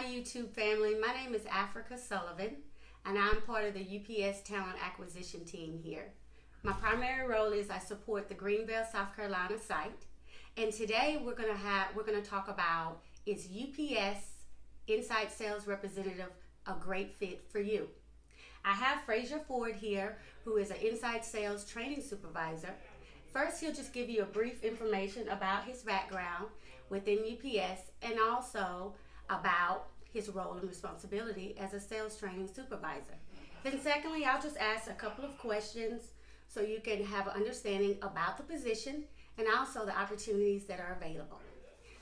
my YouTube family. My name is Africa Sullivan, and I'm part of the UPS Talent Acquisition team here. My primary role is I support the Greenville, South Carolina site, and today we're gonna talk about, is UPS Inside Sales Representative a great fit for you? I have Frazier Ford here, who is an Inside Sales Training Supervisor. First, he'll just give you a brief information about his background within UPS and also about his role and responsibility as a sales training supervisor. Then secondly, I'll just ask a couple of questions so you can have an understanding about the position and also the opportunities that are available.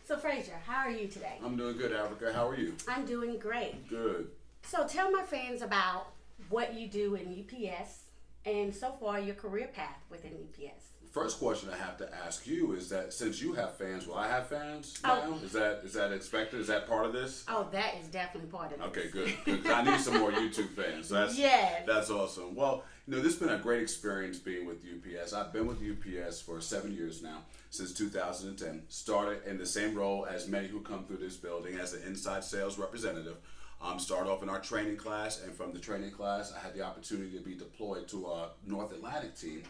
So Frazier, how are you today? I'm doing good, Africa. How are you? I'm doing great. Good. So tell my fans about what you do in UPS and so far your career path within UPS. First question I have to ask you is that since you have fans, will I have fans now? Is that expected? Is that part of this? Oh, that is definitely part of it. Okay, good. 'Cause I need some more YouTube fans. That's awesome. Well, this has been a great experience being with UPS. I've been with UPS for 7 years now, since 2010. Started in the same role as many who come through this building as an inside sales representative. Started off in our training class, and from the training class, I had the opportunity to be deployed to a North Atlantic team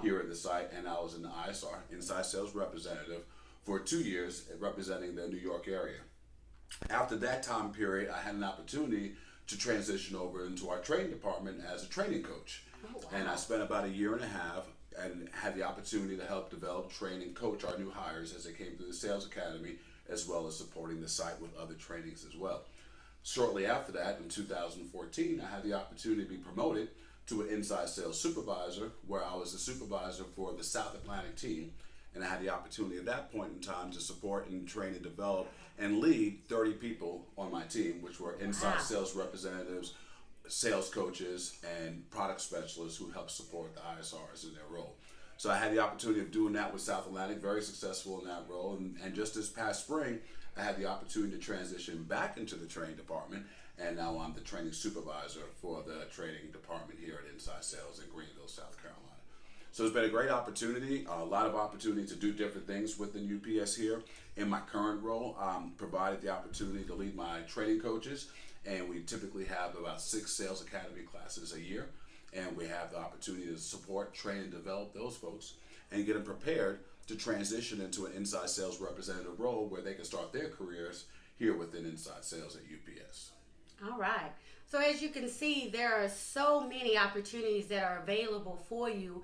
here at the site, and I was in the ISR, Inside Sales Representative, for 2 years representing the New York area. After that time period, I had an opportunity to transition over into our training department as a training coach. Oh, wow. And I spent about a year and a half and had the opportunity to help develop, train, and coach our new hires as they came through the sales academy, as well as supporting the site with other trainings as well. Shortly after that, in 2014, I had the opportunity to be promoted to an inside sales supervisor, where I was the supervisor for the South Atlantic team, and I had the opportunity at that point in time to support and train and develop and lead 30 people on my team, which were inside sales representatives, sales coaches, and product specialists who helped support the ISRs in their role. So I had the opportunity of doing that with South Atlantic, very successful in that role, and just this past spring, I had the opportunity to transition back into the training department, and now I'm the training supervisor for the training department here at Inside Sales in Greenville, South Carolina. So it's been a great opportunity, a lot of opportunity to do different things within UPS here. In my current role, provided the opportunity to lead my training coaches, and we typically have about 6 sales academy classes a year, and we have the opportunity to support, train, and develop those folks and get them prepared to transition into an inside sales representative role where they can start their careers here within inside sales at UPS. All right. So as you can see, there are so many opportunities that are available for you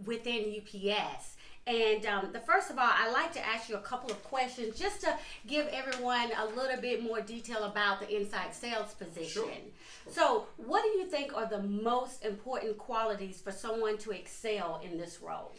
within UPS. And the first of all, I'd like to ask you a couple of questions just to give everyone a little bit more detail about the inside sales position. Sure. So what do you think are the most important qualities for someone to excel in this role?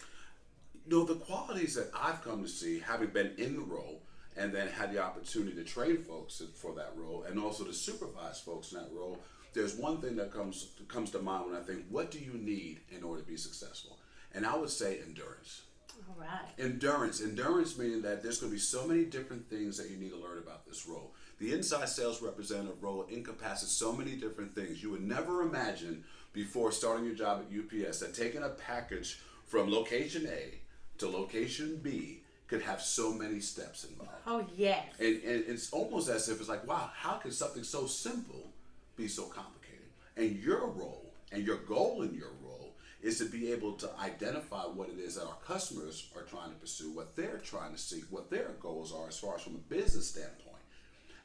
The qualities that I've come to see, having been in the role and then had the opportunity to train folks for that role and also to supervise folks in that role, there's one thing that comes to mind when I think, what do you need in order to be successful? And I would say endurance. All right. Endurance meaning that there's going to be so many different things that you need to learn about this role. The inside sales representative role encompasses so many different things. You would never imagine before starting your job at UPS that taking a package from location A to location B could have so many steps involved. Oh, yes. And it's almost as if it's like, wow, how can something so simple be so complicated? And your role and your goal in your role is to be able to identify what it is that our customers are trying to pursue, what they're trying to seek, what their goals are as far as from a business standpoint.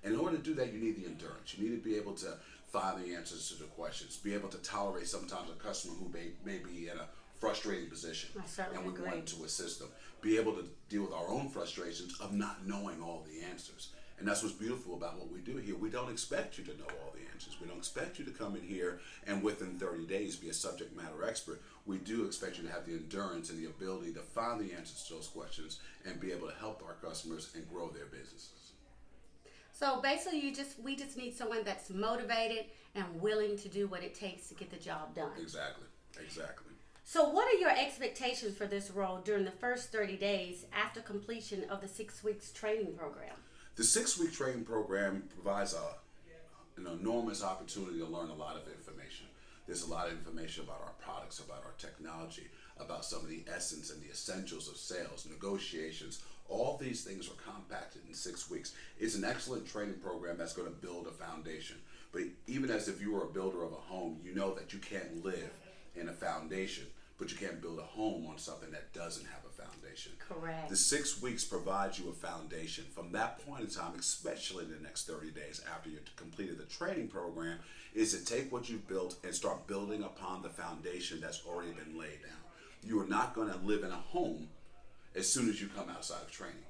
And in order to do that, you need the endurance. You need to be able to find the answers to the questions, be able to tolerate sometimes a customer who may be in a frustrating position, and we want to assist them. Be able to deal with our own frustrations of not knowing all the answers. And that's what's beautiful about what we do here. We don't expect you to know all the answers. We don't expect you to come in here and within 30 days be a subject matter expert. We do expect you to have the endurance and the ability to find the answers to those questions and be able to help our customers and grow their businesses. So basically, we just need someone that's motivated and willing to do what it takes to get the job done. Exactly. So what are your expectations for this role during the first 30 days after completion of the 6 weeks training program? The 6-week training program provides an enormous opportunity to learn a lot of information. There's a lot of information about our products, about our technology, about some of the essence and the essentials of sales, negotiations, All these things are compacted in 6 weeks. It's an excellent training program that's going to build a foundation. But even as if you were a builder of a home, you know that you can't live in a foundation, but you can't build a home on something that doesn't have a foundation. Correct. The 6 weeks provides you a foundation. From that point in time, especially in the next 30 days after you've completed the training program, is to take what you've built and start building upon the foundation that's already been laid down. You are not going to live in a home as soon as you come outside of training.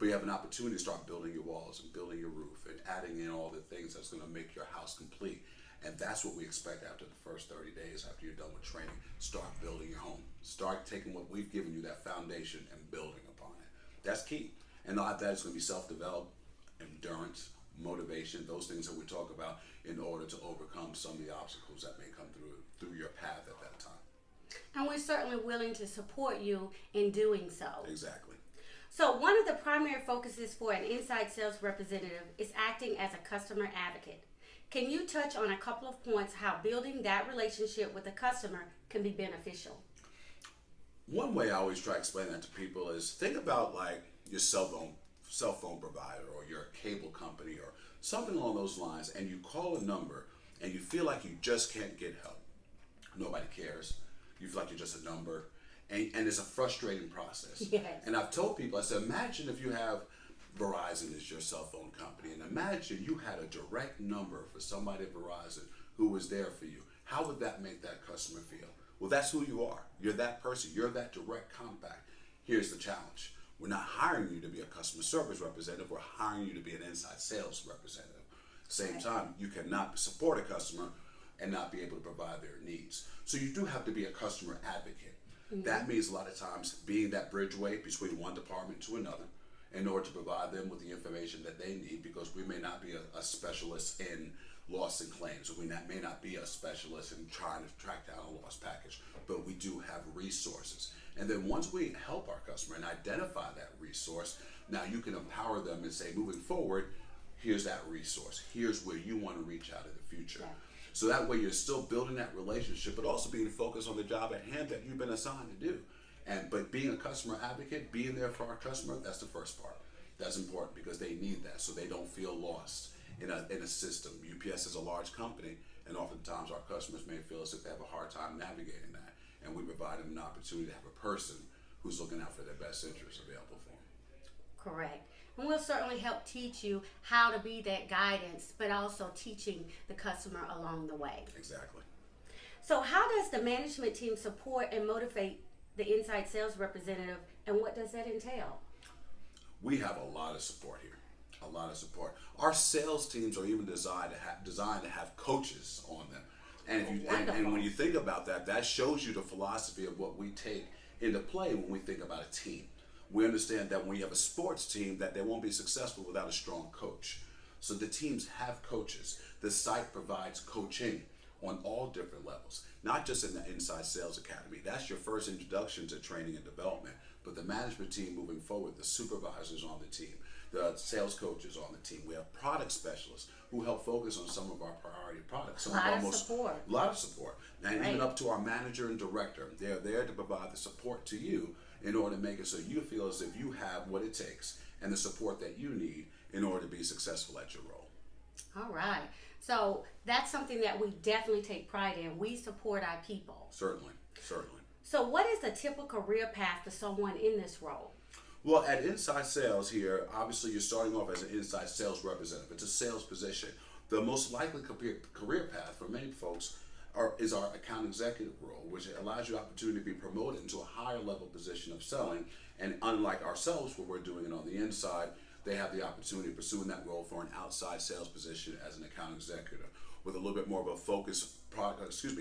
But you have an opportunity to start building your walls and building your roof and adding in all the things that's going to make your house complete. And that's what we expect after the first 30 days after you're done with training. Start building your home. Start taking what we've given you, that foundation, and building upon it. That's key. And that is going to be self-developed, endurance, motivation, those things that we talk about in order to overcome some of the obstacles that may come through your path at that time. And we're certainly willing to support you in doing so. Exactly. So one of the primary focuses for an inside sales representative is acting as a customer advocate. Can you touch on a couple of points how building that relationship with the customer can be beneficial? One way I always try to explain that to people is think about like your cell phone provider or your cable company or something along those lines, and you call a number and you feel like you just can't get help. Nobody cares. You feel like you're just a number, and it's a frustrating process. Yes. And I've told people, I said, imagine if you have Verizon as your cell phone company, and imagine you had a direct number for somebody at Verizon who was there for you. How would that make that customer feel? Well, that's who you are. You're that person. You're that direct contact. Here's the challenge. We're not hiring you to be a customer service representative. We're hiring you to be an inside sales representative. Same time, you cannot support a customer and not be able to provide their needs. So you do have to be a customer advocate. That means a lot of times being that bridgeway between one department to another in order to provide them with the information that they need, because we may not be a specialist in loss and claims, or we may not be a specialist in trying to track down a lost package, but we do have resources. And then once we help our customer and identify that resource, now you can empower them and say, moving forward, here's that resource. Here's where you want to reach out in the future. Yeah. So that way you're still building that relationship, but also being focused on the job at hand that you've been assigned to do. But being a customer advocate, being there for our customer, that's the first part. That's important because they need that so they don't feel lost in a system. UPS is a large company, and oftentimes our customers may feel as if they have a hard time navigating that. And we provide them an opportunity to have a person who's looking out for their best interests available for them. Correct. And we'll certainly help teach you how to be that guidance, but also teaching the customer along the way. Exactly. So how does the management team support and motivate the inside sales representative, and what does that entail? We have a lot of support here. A lot of support. Our sales teams are even designed to have coaches on them. And when you think about that, that shows you the philosophy of what we take into play when we think about a team. We understand that when you have a sports team, that they won't be successful without a strong coach. So the teams have coaches. The site provides coaching on all different levels, not just in the Inside Sales Academy. That's your first introduction to training and development. But the management team moving forward, the supervisors on the team, the sales coaches on the team. We have product specialists who help focus on some of our priority products. A lot of support. And Right. even up to our manager and director. They're there to provide the support to you in order to make it so you feel as if you have what it takes and the support that you need in order to be successful at your role. All right. So that's something that we definitely take pride in. We support our people. Certainly. So what is the typical career path for someone in this role? Well, at Inside Sales here, obviously you're starting off as an inside sales representative. It's a sales position. The most likely career path for many folks is our account executive role, which allows you the opportunity to be promoted into a higher level position of selling. And unlike ourselves, where we're doing it on the inside, they have the opportunity of pursuing that role for an outside sales position as an account executive with a little bit more of a focused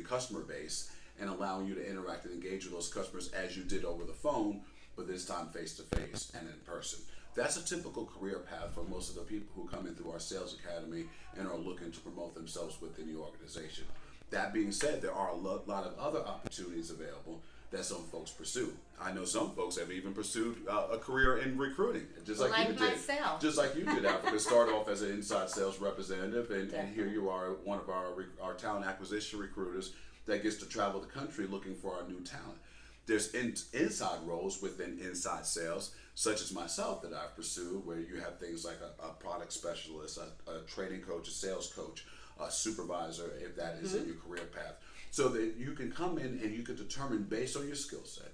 customer base, and allowing you to interact and engage with those customers as you did over the phone, but this time face to face and in person. That's a typical career path for most of the people who come in through our sales academy and are looking to promote themselves within the organization. That being said, there are a lot of other opportunities available that some folks pursue. I know some folks have even pursued a career in recruiting, just like you did. Myself. Just like you did, Africa. Start off as an inside sales representative, and here you are, one of our talent acquisition recruiters that gets to travel the country looking for our new talent. There's inside roles within inside sales such as myself that I've pursued, where you have things like a product specialist, a training coach, a sales coach, a supervisor, if that is in your career path, so that you can come in and you can determine based on your skill set,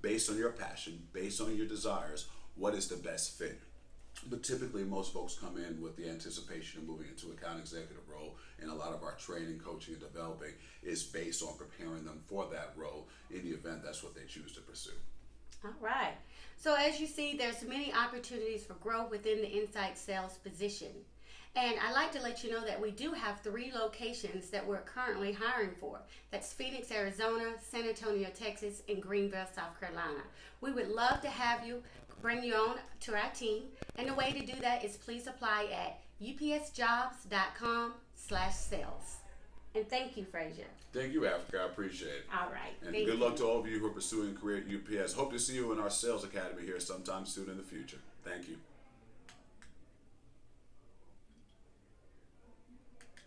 based on your passion, based on your desires, what is the best fit. But typically, most folks come in with the anticipation of moving into account executive role, and a lot of our training, coaching, and developing is based on preparing them for that role in the event that's what they choose to pursue. All right. So as you see, there's many opportunities for growth within the inside sales position. And I'd like to let you know that we do have 3 locations that we're currently hiring for. That's Phoenix, Arizona, San Antonio, Texas, and Greenville, South Carolina. We would love to have you, bring you on to our team. And the way to do that is please apply at upsjobs.com/sales. And thank you, Frazier. Thank you, Africa. I appreciate it. All right. And Thank good you. luck to all of you who are pursuing a career at UPS. Hope to see you in our sales academy here sometime soon in the future. Thank you.